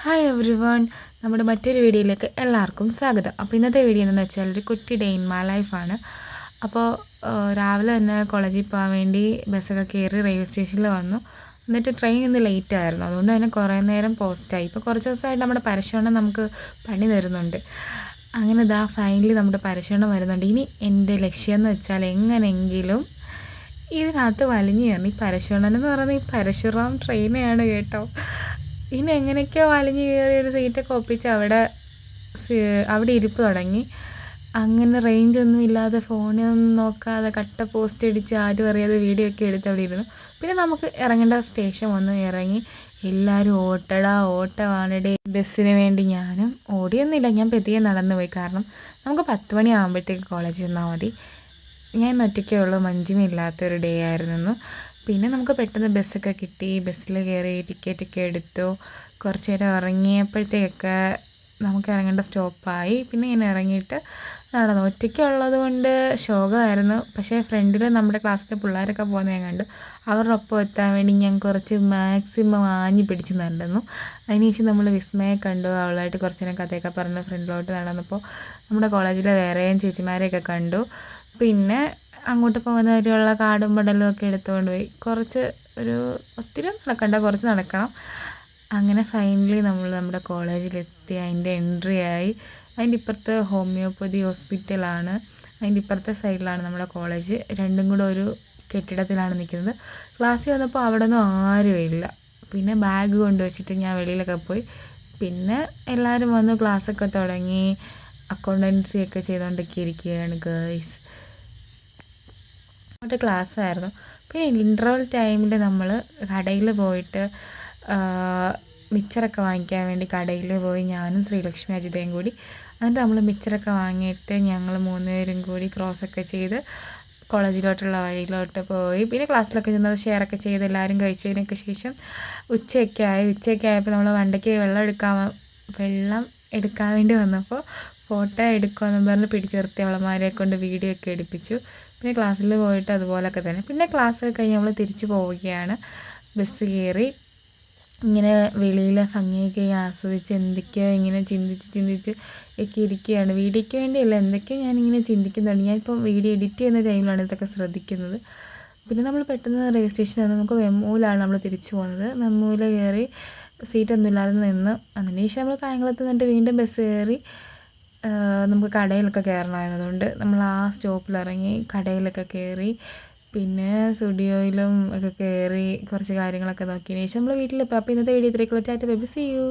Hi every one, നമ്മുടെ മറ്റൊരു വീഡിയോയിലേക്ക് എല്ലാവർക്കും സ്വാഗതം. അപ്പോൾ ഇന്നത്തെ വീഡിയോ എന്ന് വെച്ചാൽ ഒരു കുട്ടി ഡേ ഇൻ മൈ ലൈഫാണ്. അപ്പോൾ രാവിലെ തന്നെ കോളേജിൽ പോകാൻ വേണ്ടി ബസ്സൊക്കെ കയറി റെയിൽവേ സ്റ്റേഷനിൽ വന്നു. എന്നിട്ട് ട്രെയിൻ ഇന്ന് ലേറ്റ് ആയിരുന്നു, അതുകൊണ്ട് തന്നെ കുറേ നേരം പോസ്റ്റായി. ഇപ്പോൾ കുറച്ച് ദിവസമായിട്ട് നമ്മുടെ പരശുവണ്ണം നമുക്ക് പണി തരുന്നുണ്ട്. അങ്ങനെ ഇതാ ഫൈനലി നമ്മുടെ പരശുവണ്ണം വരുന്നുണ്ട്. ഇനി എൻ്റെ ലക്ഷ്യം എന്ന് വെച്ചാൽ എങ്ങനെയെങ്കിലും ഇതിനകത്ത് വലിഞ്ഞു കയറി. ഈ പരശുവണ്ണൻ എന്ന് പറയുന്നത് ഈ പരശുറാം ട്രെയിനാണ് കേട്ടോ. പിന്നെ എങ്ങനെയൊക്കെയോ വലിഞ്ഞു കയറി ഒരു സീറ്റൊക്കെ ഒപ്പിച്ച് അവിടെ ഇരിപ്പ് തുടങ്ങി. അങ്ങനെ റേഞ്ചൊന്നും ഇല്ലാതെ ഫോണൊന്നും നോക്കാതെ കട്ട പോസ്റ്റ് അടിച്ച് ആരും അറിയാതെ വീഡിയോ ഒക്കെ എടുത്ത് അവിടെ ഇരുന്നു. പിന്നെ നമുക്ക് ഇറങ്ങേണ്ട സ്റ്റേഷൻ വന്നു. ഇറങ്ങി എല്ലാവരും ഓട്ടമാണ് ബസ്സിന് വേണ്ടി. ഞാനും ഓടിയൊന്നുമില്ല, ഞാൻ പതിയെ നടന്നു പോയി. കാരണം നമുക്ക് 10 മണി ആകുമ്പോഴത്തേക്ക് കോളേജിൽ ചെന്നാൽ മതി. ഞാൻ ഒറ്റയ്ക്കേ ഉള്ളൂ, മഞ്ജുമില്ലാത്തൊരു ഡേ ആയിരുന്നു. പിന്നെ നമുക്ക് പെട്ടെന്ന് ബസ്സൊക്കെ കിട്ടി. ബസ്സിൽ കയറി ടിക്കറ്റൊക്കെ എടുത്തു. കുറച്ച് നേരം ഇറങ്ങിയപ്പോഴത്തേക്കൊക്കെ നമുക്ക് ഇറങ്ങേണ്ട സ്റ്റോപ്പായി. പിന്നെ ഇങ്ങനെ ഇറങ്ങിയിട്ട് നടന്നു. ഒറ്റയ്ക്കുള്ളത് കൊണ്ട് ശോകമായിരുന്നു. പക്ഷേ ഫ്രണ്ടിൽ നമ്മുടെ ക്ലാസ്സിലെ പിള്ളേരൊക്കെ പോകുന്നത് ഞാൻ കണ്ടു. അവരുടെ ഒപ്പം എത്താൻ വേണ്ടി ഞാൻ കുറച്ച് മാക്സിമം ആഞ്ഞു പിടിച്ച് നടന്നു. അതിനുശേഷം നമ്മൾ വിസ്മയെ കണ്ടു. അവളായിട്ട് കുറച്ച് നേരം കഥയൊക്കെ പറഞ്ഞ് ഫ്രണ്ടിലോട്ട് നടന്നപ്പോൾ നമ്മുടെ കോളേജിലെ വേറെയും ചേച്ചിമാരെയൊക്കെ കണ്ടു. പിന്നെ അങ്ങോട്ട് പോകുന്ന വരെയുള്ള കാടും പടലും ഒക്കെ എടുത്തുകൊണ്ട് പോയി. ഒത്തിരി നടക്കണ്ട, കുറച്ച് നടക്കണം. അങ്ങനെ ഫൈനലി നമ്മൾ നമ്മുടെ കോളേജിലെത്തി. അതിൻ്റെ എൻട്രി ആയി. അതിൻ്റെ ഇപ്പുറത്ത് ഹോമിയോപ്പതി ഹോസ്പിറ്റലാണ്, അതിൻ്റെ ഇപ്പുറത്തെ സൈഡിലാണ് നമ്മുടെ കോളേജ്. രണ്ടും കൂടെ ഒരു കെട്ടിടത്തിലാണ് നിൽക്കുന്നത്. ക്ലാസ്സിൽ വന്നപ്പോൾ അവിടെ ഒന്നും ആരുമില്ല. പിന്നെ ബാഗ് കൊണ്ടുവച്ചിട്ട് ഞാൻ വെളിയിലൊക്കെ പോയി. പിന്നെ എല്ലാവരും വന്നു, ക്ലാസ്സൊക്കെ തുടങ്ങി. അക്കൗണ്ടൻസി ഒക്കെ ചെയ്തുകൊണ്ടൊക്കെ ഇരിക്കുകയാണ് ഗേൾസ്. അങ്ങോട്ട് ക്ലാസ്സായിരുന്നു. പിന്നെ ഇൻ്റർവൽ ടൈമിൽ നമ്മൾ കടയിൽ പോയിട്ട് മിച്ചറൊക്കെ വാങ്ങിക്കാൻ വേണ്ടി കടയിൽ പോയി. ഞാനും ശ്രീലക്ഷ്മി അജിതയും കൂടി. എന്നിട്ട് നമ്മൾ മിച്ചറൊക്കെ വാങ്ങിയിട്ട് ഞങ്ങൾ 3 പേരും കൂടി ക്രോസൊക്കെ ചെയ്ത് കോളേജിലോട്ടുള്ള വഴിയിലോട്ട് പോയി. പിന്നെ ക്ലാസ്സിലൊക്കെ ചെന്നത് ഷെയറൊക്കെ ചെയ്ത് എല്ലാവരും കഴിച്ചതിനൊക്കെ ശേഷം ഉച്ചയൊക്കെ ആയപ്പോൾ നമ്മൾ വണ്ടിക്ക് വെള്ളം എടുക്കാൻ വേണ്ടി വന്നപ്പോൾ ഫോട്ടോ എടുക്കുമെന്ന് പറഞ്ഞ് പിടിച്ചു നിർത്തി അവളമാരെ കൊണ്ട് വീഡിയോ ഒക്കെ എടുപ്പിച്ചു. പിന്നെ ക്ലാസ്സിൽ പോയിട്ട് അതുപോലൊക്കെ തന്നെ. പിന്നെ ക്ലാസ്സൊക്കെ കഴിഞ്ഞ് നമ്മൾ തിരിച്ചു പോവുകയാണ്. ബസ് കയറി ഇങ്ങനെ വെളിയിലെ ഭംഗിയൊക്കെ ആസ്വദിച്ച് എന്തൊക്കെയോ ഇങ്ങനെ ചിന്തിച്ച് ഒക്കെ ഇരിക്കുകയാണ്. വീഡിയോയ്ക്ക് വേണ്ടിയല്ല, എന്തൊക്കെയോ ഞാനിങ്ങനെ ചിന്തിക്കുന്നുണ്ട്. ഞാനിപ്പോൾ വീഡിയോ എഡിറ്റ് ചെയ്യുന്ന ടൈമിലാണ് ഇതൊക്കെ ശ്രദ്ധിക്കുന്നത്. പിന്നെ നമ്മൾ പെട്ടെന്ന് റെയിൽവേ സ്റ്റേഷനിൽ നിന്ന് നമുക്ക് മെമ്മൂലാണ് നമ്മൾ തിരിച്ചു പോകുന്നത്. മെമ്മൂവിൽ കയറി സീറ്റൊന്നും ഇല്ലാതെ നിന്ന്. അതിനുശേഷം നമ്മൾ കായംകുളത്ത് നിന്നിട്ട് വീണ്ടും ബസ് കയറി നമുക്ക് കടയിലൊക്കെ കയറണമായതുകൊണ്ട് നമ്മൾ ആ സ്റ്റോപ്പിലിറങ്ങി കടയിലൊക്കെ കയറി. പിന്നെ സ്റ്റുഡിയോയിലും ഒക്കെ കയറി കുറച്ച് കാര്യങ്ങളൊക്കെ നോക്കിയതിന് ശേഷം നമ്മൾ വീട്ടിലെപ്പോൾ. അപ്പോൾ ഇന്നത്തെ വീഡിയോ ഇത്രയൊക്കെ. Tata, bye bye, see U.